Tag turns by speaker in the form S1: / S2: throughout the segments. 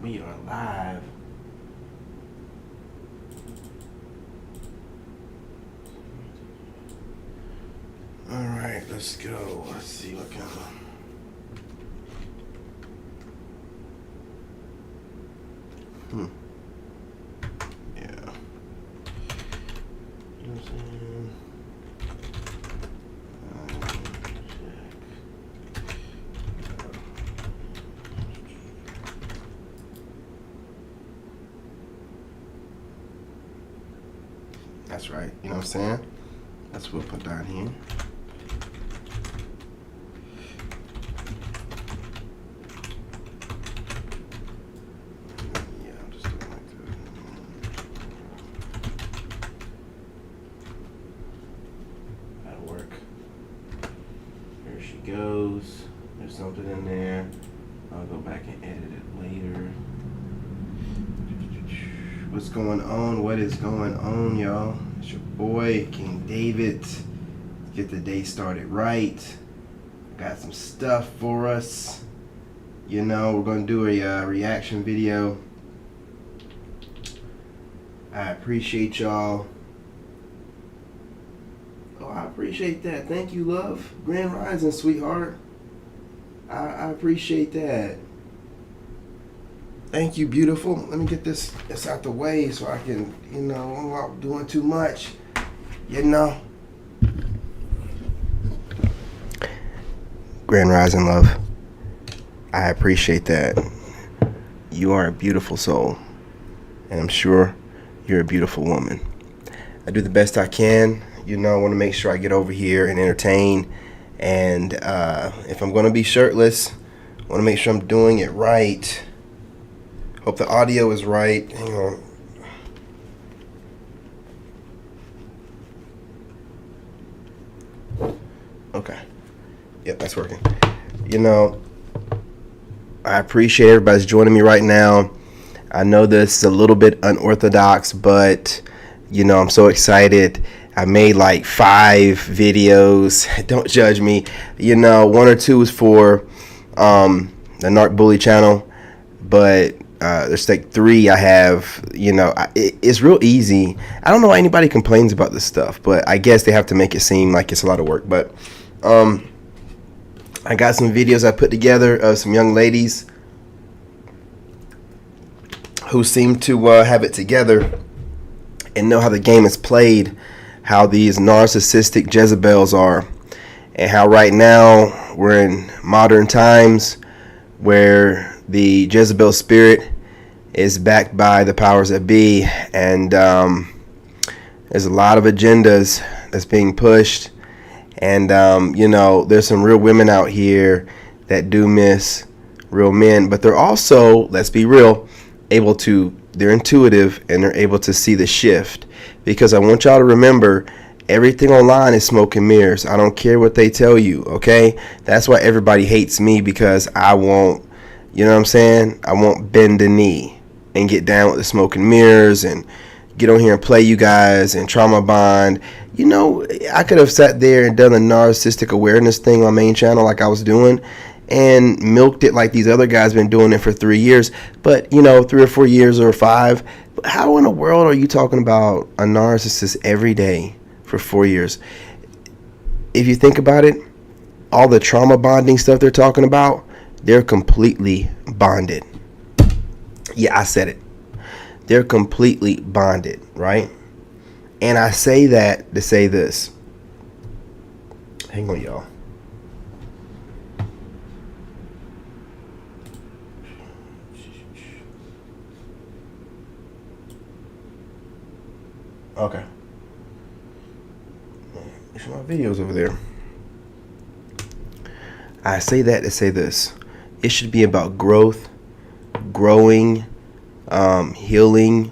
S1: We are live. All right, let's go. Let's see what kind of. Yeah. You know what I'm saying? That's right. You know what I'm saying? That's what we'll put down here. Yeah, I'm just doing like that. That'll work. Here she goes. There's something in there. I'll go back and edit it later. What's going on? What is going on, y'all? It's your boy, King David. Let's get the day started right. Got some stuff for us. You know, we're going to do a reaction video. I appreciate y'all. Oh, I appreciate that. Thank you, love. Grand Rising, sweetheart. I appreciate that. Thank you, beautiful. Let me get this out the way so I can, you know, I'm not doing too much, you know. Grand Rising, love. I appreciate that. You are a beautiful soul, and I'm sure you're a beautiful woman. I do the best I can. You know, I want to make sure I get over here and entertain. And if I'm going to be shirtless, I want to make sure I'm doing it right. Hope the audio is right. Hang on. Okay. Yep, that's working. You know, I appreciate everybody's joining me right now. I know this is a little bit unorthodox, but, you know, I'm so excited. I made like 5 videos. Don't judge me. You know, 1 or 2 is for the Narc Bully channel, but there's like 3 I have. You know, it's real easy. I don't know why anybody complains about this stuff, but I guess they have to make it seem like it's a lot of work. But I got some videos I put together of some young ladies who seem to have it together and know how the game is played, how these narcissistic Jezebels are, and how right now we're in modern times where the Jezebel spirit is backed by the powers that be, and there's a lot of agendas that's being pushed, and you know, there's some real women out here that do miss real men, but they're also, let's be real, they're intuitive, and they're able to see the shift. Because I want y'all to remember, everything online is smoke and mirrors. I don't care what they tell you, okay? That's why everybody hates me, because I won't, you know what I'm saying? I won't bend the knee and get down with the smoke and mirrors and get on here and play you guys and trauma bond. You know, I could have sat there and done a narcissistic awareness thing on my main channel like I was doing, and milked it like these other guys been doing it for 3 years. But, you know, 3 or 4 years or 5. How in the world are you talking about a narcissist every day for 4 years? If you think about it, all the trauma bonding stuff they're talking about, they're completely bonded. Yeah, I said it. They're completely bonded, right? And I say that to say this. Hang on, y'all. Okay. There's my videos over there. I say that to say this. It should be about growth, growing, healing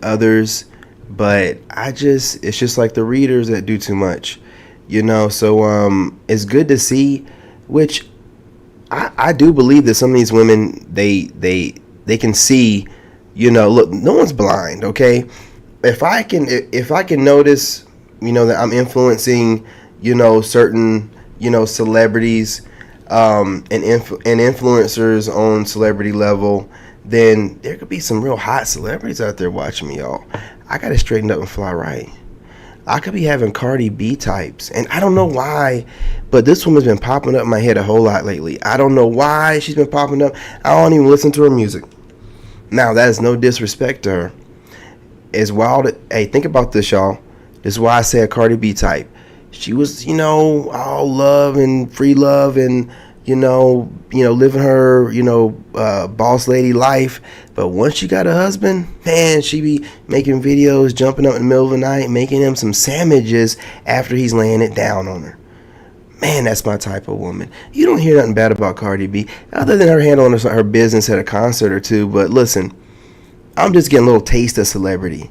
S1: others. But it's just like the readers that do too much, you know. So it's good to see, which I do believe that some of these women, they can see, you know. Look, no one's blind, okay? If I can notice, you know, that I'm influencing, you know, certain, you know, celebrities and influencers on celebrity level then there could be some real hot celebrities out there watching me, y'all. I gotta straighten up and fly right. I could be having Cardi B types, and I don't know why, but this woman's been popping up in my head a whole lot lately. I don't know why she's been popping up. I don't even listen to her music. Now, that is no disrespect to her. It's wild. Hey, think about this, y'all. This is why I say a Cardi B type. She was, all love and free love and, living her, boss lady life. But once she got a husband, man, she be making videos, jumping up in the middle of the night, making him some sandwiches after he's laying it down on her. Man, that's my type of woman. You don't hear nothing bad about Cardi B, other than her handling her business at a concert or two. But listen, I'm just getting a little taste of celebrity.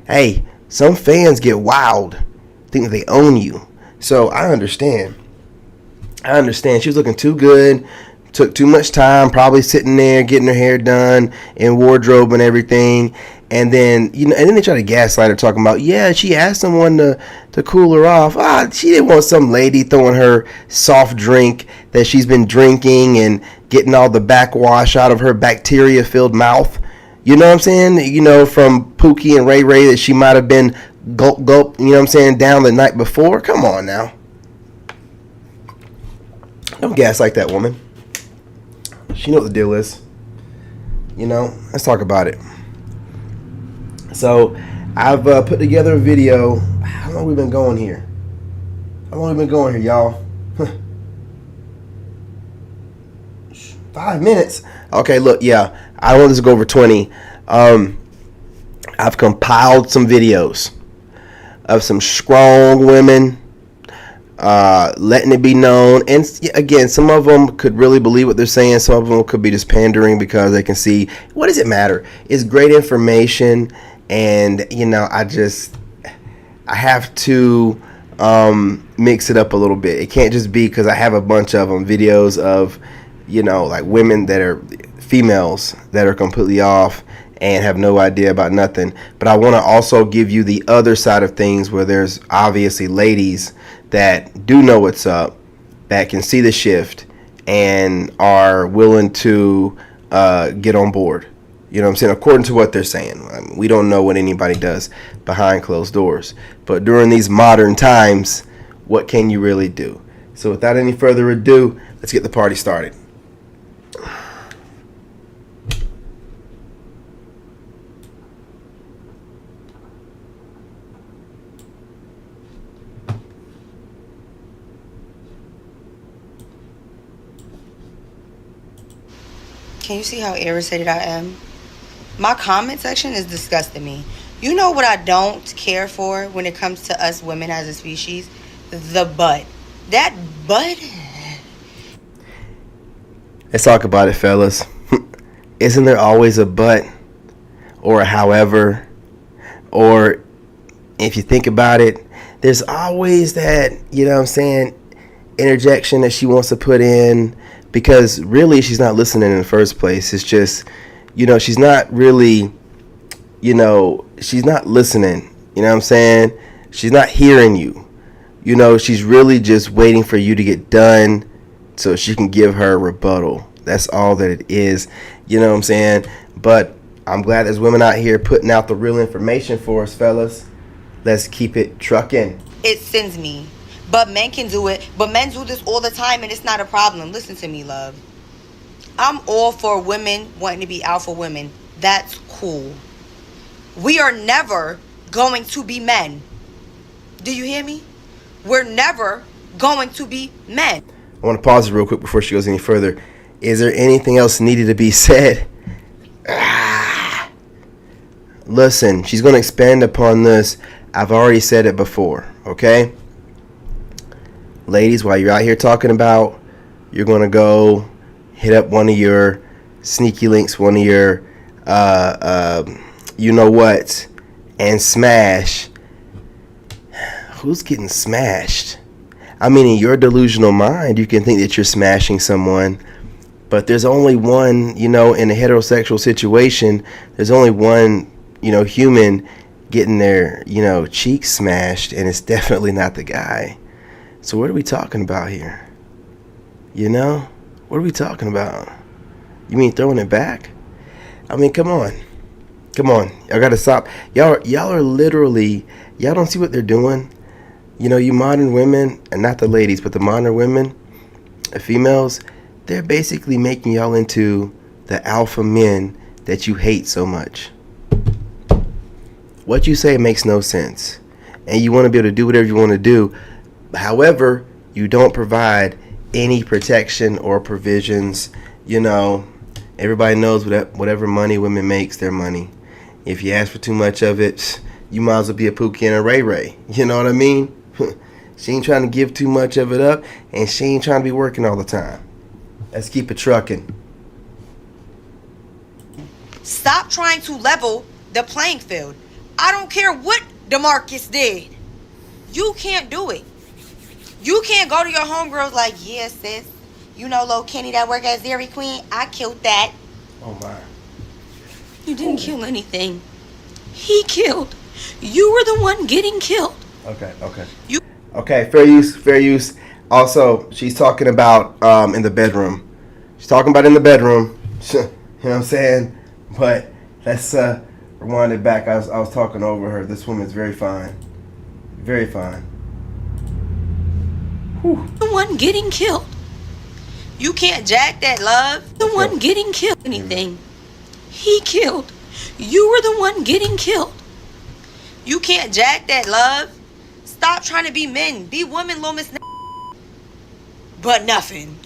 S1: Hey, some fans get wild, think that they own you. So I understand. She was looking too good, took too much time, probably sitting there getting her hair done and wardrobe and everything. And then, and then they try to gaslight her, talking about, yeah, she asked someone to cool her off. She didn't want some lady throwing her soft drink that she's been drinking and getting all the backwash out of her bacteria-filled mouth. You know what I'm saying? From Pookie and Ray Ray that she might have been gulp, down the night before. Come on now. Don't gaslight that woman. She know what the deal is. Let's talk about it. So, I've put together a video. How long have we been going here? Y'all? 5 minutes. Okay, look, yeah. I don't want this to go over 20. I've compiled some videos of some strong women letting it be known. And again, some of them could really believe what they're saying. Some of them could be just pandering because they can see. What does it matter? It's great information. And, I have to mix it up a little bit. It can't just be because I have a bunch of them, videos of, like women that are females that are completely off and have no idea about nothing. But I want to also give you the other side of things where there's obviously ladies that do know what's up, that can see the shift and are willing to get on board. You know what I'm saying? According to what they're saying. I mean, we don't know what anybody does behind closed doors. But during these modern times, what can you really do? So without any further ado, let's get the party started.
S2: Can you see how irritated I am? My comment section is disgusting me. You know what I don't care for when it comes to us women as a species? The butt. That butt.
S1: Let's talk about it, fellas. Isn't there always a but or a however? Or if you think about it, there's always that, interjection that she wants to put in, because really she's not listening in the first place. It's just, she's not really, she's not listening. You know what I'm saying? She's not hearing you. She's really just waiting for you to get done so she can give her a rebuttal. That's all that it is. You know what I'm saying? But I'm glad there's women out here putting out the real information for us, fellas. Let's keep it trucking.
S2: It sends me. But men can do it. But men do this all the time, and it's not a problem. Listen to me, love. I'm all for women wanting to be alpha women. That's cool. We are never going to be men. Do you hear me? We're never going to be men.
S1: I want to pause it real quick before she goes any further. Is there anything else needed to be said? Listen, she's going to expand upon this. I've already said it before, okay? Ladies, while you're out here talking about, you're going to go hit up one of your sneaky links, one of your you know what, and smash. Who's getting smashed? I mean, in your delusional mind, you can think that you're smashing someone, but there's only one, in a heterosexual situation, there's only one, human getting their, cheeks smashed, and it's definitely not the guy. So what are we talking about here? What are we talking about? You mean throwing it back? I mean, come on. Come on. Y'all got to stop. Y'all are literally, y'all don't see what they're doing. You know, you modern women, and not the ladies, but the modern women, the females, they're basically making y'all into the alpha men that you hate so much. What you say makes no sense. And you want to be able to do whatever you want to do. However, you don't provide any protection or provisions. You know, everybody knows whatever money women makes, their money. If you ask for too much of it, you might as well be a Pookie and a Ray Ray. You know what I mean? She ain't trying to give too much of it up, and she ain't trying to be working all the time. Let's keep it trucking.
S2: Stop trying to level the playing field. I don't care what DeMarcus did. You can't do it. You can't go to your homegirls like, yeah, sis, you know Lil Kenny that work at Dairy Queen? I killed that.
S1: Oh, my.
S2: You didn't kill anything. He killed. You were the one getting killed.
S1: Okay. Okay, fair use. Also, she's talking about in the bedroom. She's talking about in the bedroom. You know what I'm saying? But let's rewind it back. I was talking over her. This woman's very fine. Very fine. Whew.
S2: The one getting killed. You can't jack that, love. The one getting killed. Anything. He killed. You were the one getting killed. You can't jack that, love. Stop trying to be men. Be women, little miss. But nothing.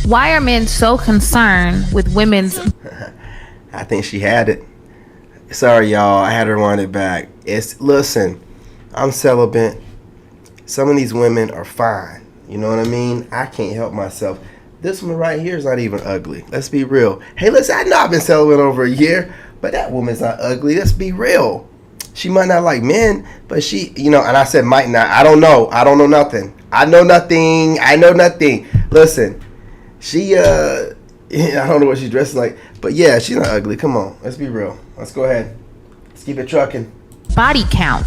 S3: Why are men so concerned with women's...
S1: I think she had it. Sorry, y'all. I had to rewind it back. Listen, I'm celibate. Some of these women are fine. You know what I mean? I can't help myself. This one right here is not even ugly. Let's be real. Hey, listen, I know I've been celibate over a year, but that woman's not ugly. Let's be real. She might not like men, but she, you know, and I said might not. I don't know. I don't know nothing. I know nothing. Listen, she, I don't know what she's dressing like, but yeah, she's not ugly. Come on. Let's be real. Let's go ahead. Let's keep it trucking.
S3: body count,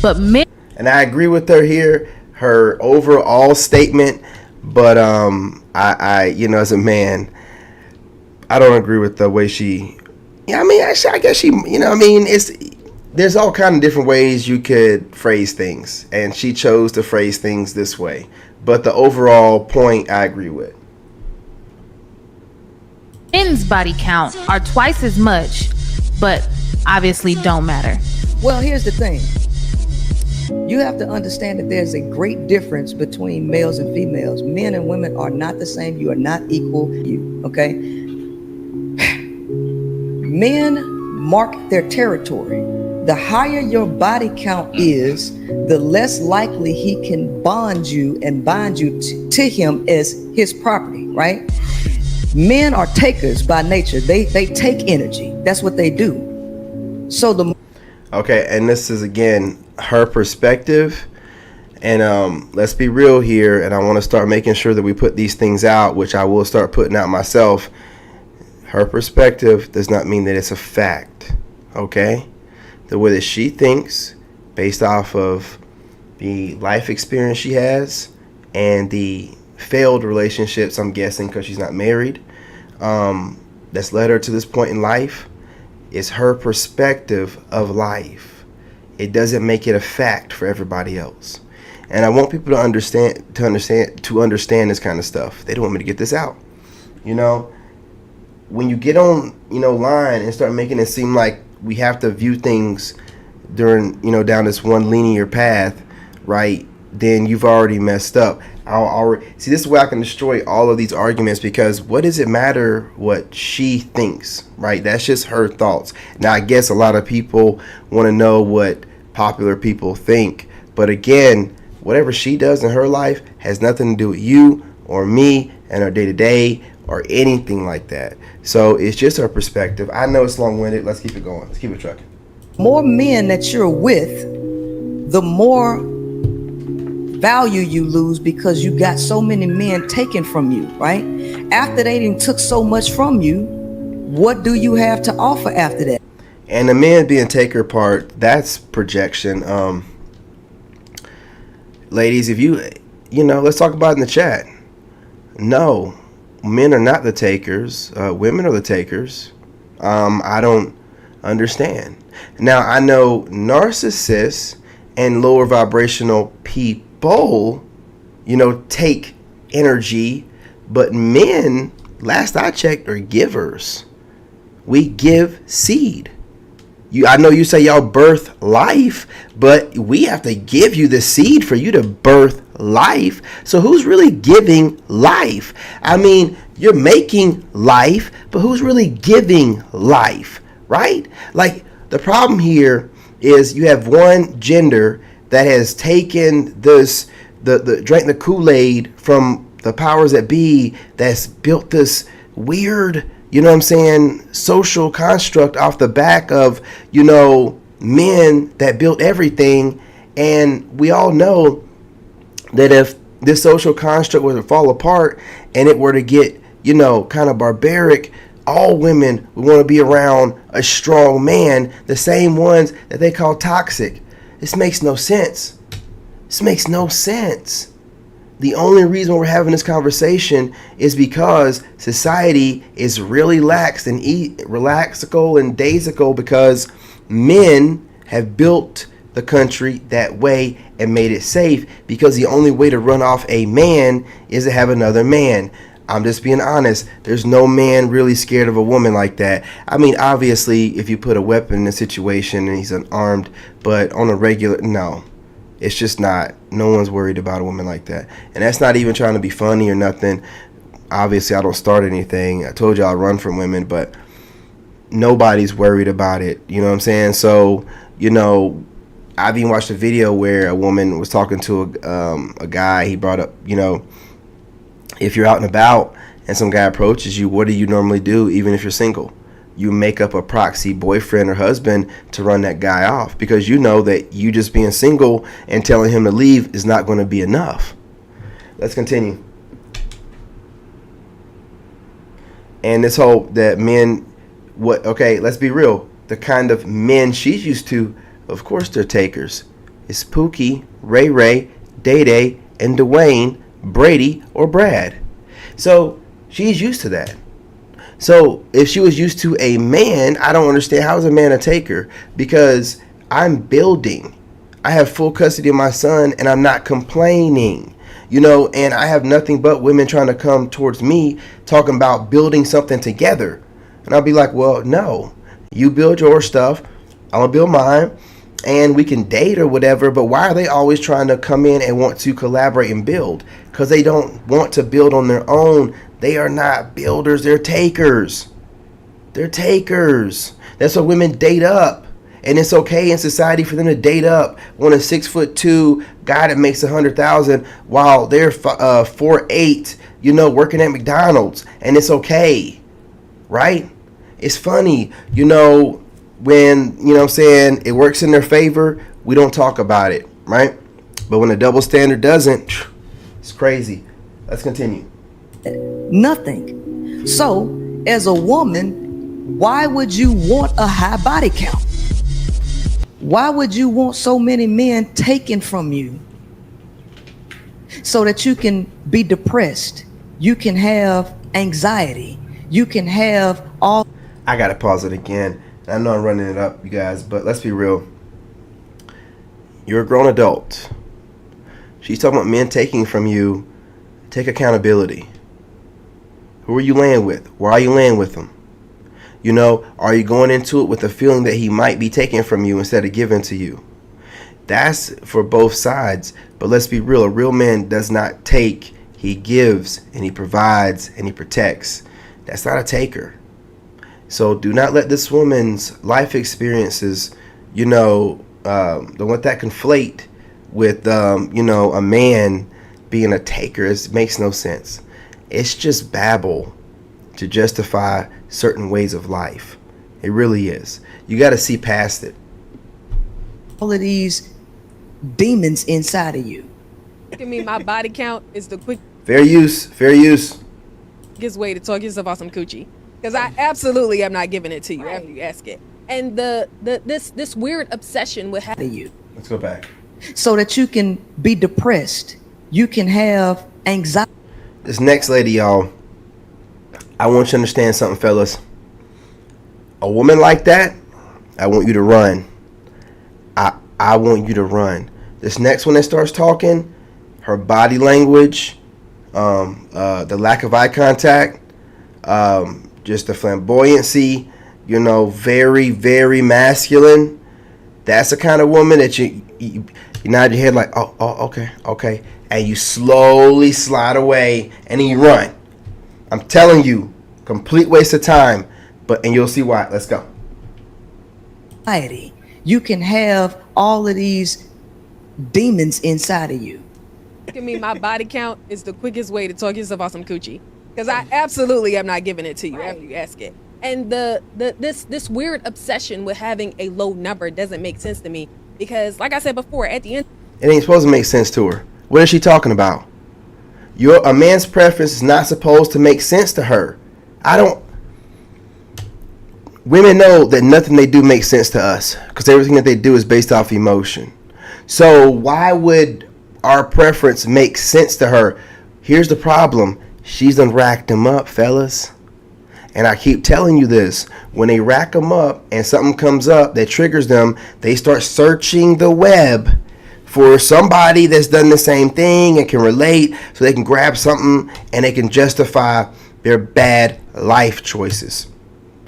S3: but men...
S1: And I agree with her here, her overall statement, but I you know, as a man, I don't agree with the way she, yeah, I mean, I guess she, you know, I mean, there's all kind of different ways you could phrase things, and she chose to phrase things this way, but the overall point I agree with.
S3: Men's body count are twice as much, but obviously don't matter.
S4: Well, here's the thing. You have to understand that there's a great difference between males and females. Men and women are not the same. You are not equal. Okay? Men mark their territory. The higher your body count is, the less likely he can bond you and bind you to him as his property, right? Men are takers by nature. They take energy. That's what they do. So
S1: okay, and this is again her perspective, and let's be real here, and I want to start making sure that we put these things out, which I will start putting out myself. Her perspective does not mean that it's a fact. Okay, the way that she thinks, based off of the life experience she has and the failed relationships, I'm guessing because she's not married, that's led her to this point in life, is her perspective of life. It doesn't make it a fact for everybody else. And I want people to understand this kind of stuff. They don't want me to get this out. You know, when you get on, line and start making it seem like we have to view things down this one linear path, right? Then you've already messed up. See, this is where I can destroy all of these arguments, because what does it matter what she thinks, right? That's just her thoughts. Now, I guess a lot of people want to know what popular people think, but again, whatever she does in her life has nothing to do with you or me and our day-to-day or anything like that. So it's just her perspective. I know it's long-winded. Let's keep it going. Let's keep it trucking.
S4: more men that you're with, the more value you lose, because you got so many men taken from you, right? After they done took so much from you, what do you have to offer after that?
S1: And the men being taker part, that's projection. Ladies, if let's talk about it in the chat. No, men are not the takers. Women are the takers. I don't understand. Now, I know narcissists and lower vibrational people, take energy, but men, last I checked, are givers. We give seed. I know you say y'all birth life, but we have to give you the seed for you to birth life. So who's really giving life? I mean, you're making life, but who's really giving life, right? Like, the problem here is you have one gender that has taken this, drank the Kool-Aid from the powers that be, that's built this weird, social construct off the back of, men that built everything. And we all know that if this social construct were to fall apart and it were to get, kind of barbaric, all women would want to be around a strong man, the same ones that they call toxic. This makes no sense. This makes no sense. The only reason we're having this conversation is because society is really lax and relaxical and daisical, because men have built the country that way and made it safe, because the only way to run off a man is to have another man. I'm just being honest. There's no man really scared of a woman like that. I mean, obviously, if you put a weapon in a situation and he's unarmed, but on a regular, no. It's just not. No one's worried about a woman like that. And that's not even trying to be funny or nothing. Obviously, I don't start anything. I told you I run from women, but nobody's worried about it. You know what I'm saying? So, I've even watched a video where a woman was talking to a guy. He brought up, if you're out and about and some guy approaches you, what do you normally do, even if you're single? You make up a proxy boyfriend or husband to run that guy off, because you know that you just being single and telling him to leave is not going to be enough. Let's continue. And this whole that men, let's be real. The kind of men she's used to, of course they're takers. It's Pookie, Ray Ray, Day Day, and Dwayne, Brady, or Brad. So she's used to that. So if she was used to a man, I don't understand, how is a man a taker? Because I'm building. I have full custody of my son and I'm not complaining. And I have nothing but women trying to come towards me talking about building something together. And I'll be like, well, no. You build your stuff, I'm going to build mine, and we can date or whatever. But why are they always trying to come in and want to collaborate and build? Because they don't want to build on their own. They are not builders. They're takers. They're takers. That's why women date up. And it's okay in society for them to date up. Want a 6'2" guy that makes $100,000 while they're 4'8", working at McDonald's. And it's okay. Right? It's funny, when, it works in their favor, we don't talk about it. Right? But when the double standard doesn't, it's crazy. Let's continue.
S4: Nothing. So, as a woman, why would you want a high body count? Why would you want so many men taken from you so that you can be depressed? You can have anxiety. You can have all.
S1: I gotta pause it again. I know I'm running it up, you guys, but let's be real. You're a grown adult. She's talking about men taking from you. Take accountability. Who are you laying with? Why are you laying with them? Are you going into it with the feeling that he might be taken from you instead of giving to you? That's for both sides. But let's be real. A real man does not take. He gives and he provides and he protects. That's not a taker. So do not let this woman's life experiences, don't let that conflate with, a man being a taker. It makes no sense. It's just babble to justify certain ways of life. It really is. You got to see past it.
S4: All of these demons inside of you.
S5: I mean, my body count is the
S1: Fair use.
S5: quickest way to talk yourself off some coochie. Because I absolutely am not giving it to you after you ask it. And this weird obsession with having
S4: you.
S1: Let's go back.
S4: So that you can be depressed. You can have anxiety.
S1: This next lady, y'all, I want you to understand something, fellas. A woman like that, I want you to run. I want you to run. This next one that starts talking, her body language, the lack of eye contact, just the flamboyancy, very, very masculine. That's the kind of woman that you nod your head like, oh, okay. And you slowly slide away and then you run. I'm telling you, complete waste of time. And you'll see why. Let's go.
S4: You can have all of these demons inside of you.
S5: Give me my body count is the quickest way to talk yourself off some coochie. Because I absolutely am not giving it to you after you ask it. And this weird obsession with having a low number doesn't make sense to me. Because like I said before, at the end,
S1: it ain't supposed to make sense to her. What is she talking about? A man's preference is not supposed to make sense to her. Women know that nothing they do makes sense to us because everything that they do is based off emotion. So why would our preference make sense to her? Here's the problem. She's done racked them up, fellas. And I keep telling you this. When they rack them up and something comes up that triggers them, they start searching the web for somebody that's done the same thing and can relate so they can grab something and they can justify their bad life choices.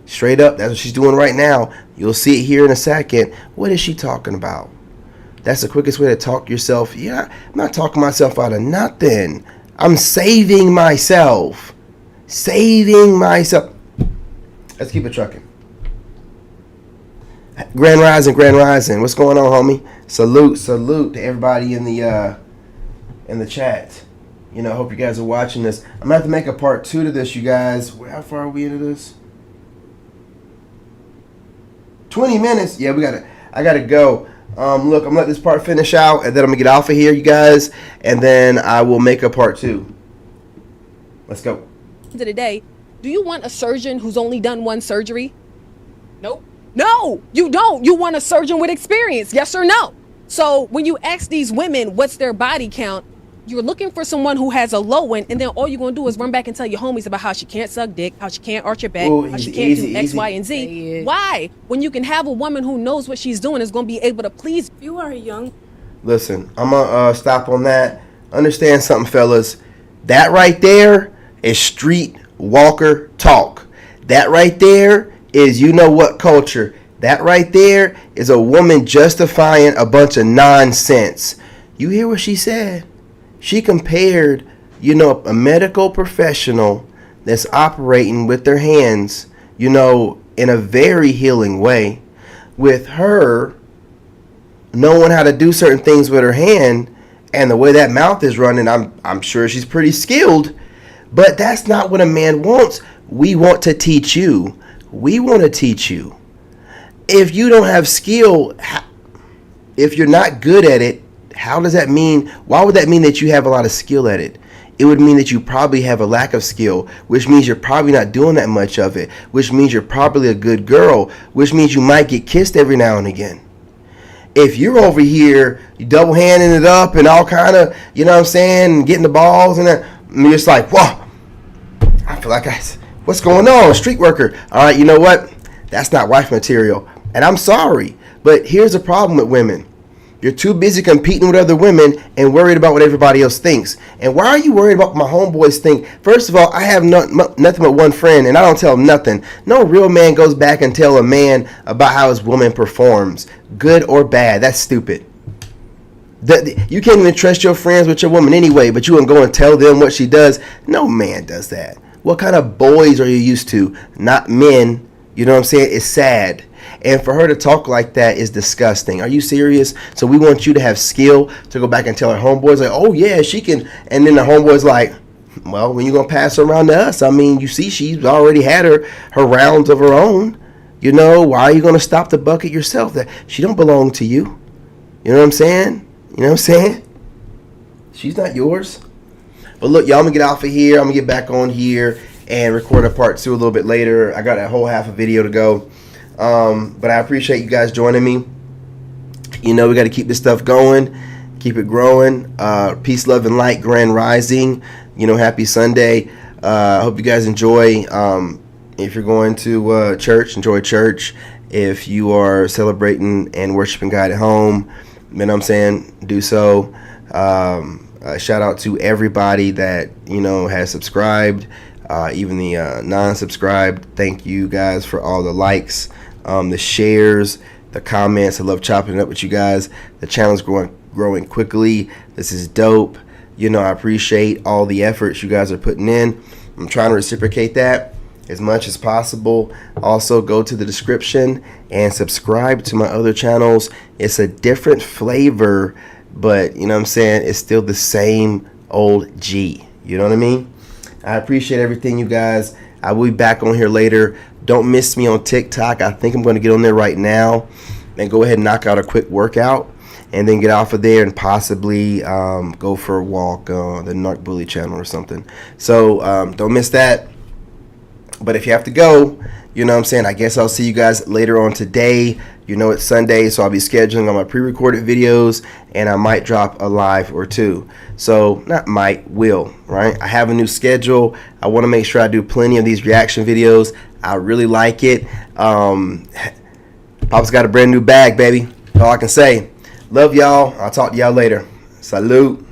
S1: Straight up, that's what she's doing right now. You'll see it here in a second. What is she talking about? That's the quickest way to talk yourself. Yeah, I'm not talking myself out of nothing. I'm saving myself. Let's keep it trucking. Grand Rising. What's going on, homie? Salute to everybody in the chat. Hope you guys are watching this. I'm gonna have to make a part 2 to this, you guys. How far are we into this? 20 minutes. Yeah, I gotta go. Look, I'm gonna let this part finish out, and then I'm gonna get off of here, you guys, and then I will make a part 2. Let's go.
S5: End of the day, do you want a surgeon who's only done one surgery? Nope. No, you don't. You want a surgeon with experience, yes or no? So when you ask these women what's their body count, you're looking for someone who has a low one, and then all you're gonna do is run back and tell your homies about how she can't suck dick, how she can't arch her back, how she can't do X, Y, and Z. Why? When you can have a woman who knows what she's doing is gonna be able to please you. Are young.
S1: Listen, I'm gonna stop on that. Understand something, fellas. That right there is street walker talk. That right there is what culture. That right there is a woman justifying a bunch of nonsense. You hear what she said? She compared, a medical professional that's operating with their hands, in a very healing way, with her knowing how to do certain things with her hand, and the way that mouth is running, I'm sure she's pretty skilled. But that's not what a man wants. We want to teach you. If you don't have skill, if you're not good at it, how does that mean? Why would that mean that you have a lot of skill at it? It would mean that you probably have a lack of skill, which means you're probably not doing that much of it, which means you're probably a good girl, which means you might get kissed every now and again. If you're over here, you double handing it up and all kind of, getting the balls and you're just like, whoa, I feel like what's going on? Street worker. All right, you know what? That's not wife material. And I'm sorry, but here's the problem with women. You're too busy competing with other women and worried about what everybody else thinks. And why are you worried about what my homeboys think? First of all, I have nothing but one friend, and I don't tell him nothing. No real man goes back and tell a man about how his woman performs, good or bad. That's stupid. You can't even trust your friends with your woman anyway, but you wouldn't go and tell them what she does. No man does that. What kind of boys are you used to? Not men. You know what I'm saying? It's sad. And for her to talk like that is disgusting. Are you serious? So we want you to have skill to go back and tell her homeboys like, oh yeah, she can. And then the homeboys like, well, when you going to pass her around to us? I mean, you see, she's already had her rounds of her own. Why are you going to stop the bucket yourself? That she don't belong to you. You know what I'm saying? She's not yours. But look, y'all, I'm going to get off of here. I'm going to get back on here and record a part 2 a little bit later. I got a whole half a video to go. But I appreciate you guys joining me. We got to keep this stuff going, keep it growing. Peace, love, and light. Grand Rising. Happy Sunday. Hope you guys enjoy If you're going to church, enjoy church. If you are celebrating and worshiping God at home, you know what I'm saying, do so. Shout out to everybody that, you know, has subscribed, even the non-subscribed. Thank you guys for all the likes, the shares, the comments. I love chopping it up with you guys. The channel's growing quickly. This is dope. You know, I appreciate all the efforts you guys are putting in. I'm trying to reciprocate that as much as possible. Also, go to the description and subscribe to my other channels. It's a different flavor, but you know what I'm saying, it's still the same old G. You know what I mean? I appreciate everything, you guys. I will be back on here later. Don't miss me on TikTok. I think I'm going to get on there right now and go ahead and knock out a quick workout, and then get off of there and possibly go for a walk on the Narc Bully channel or something. So don't miss that. But if you have to go, you know what I'm saying, I guess I'll see you guys later on today. You know it's Sunday, so I'll be scheduling on my pre-recorded videos, and I might drop a live or two. So, not might, will, right? I have a new schedule. I want to make sure I do plenty of these reaction videos. I really like it. Papa's got a brand new bag, baby. All I can say. Love y'all. I'll talk to y'all later. Salute.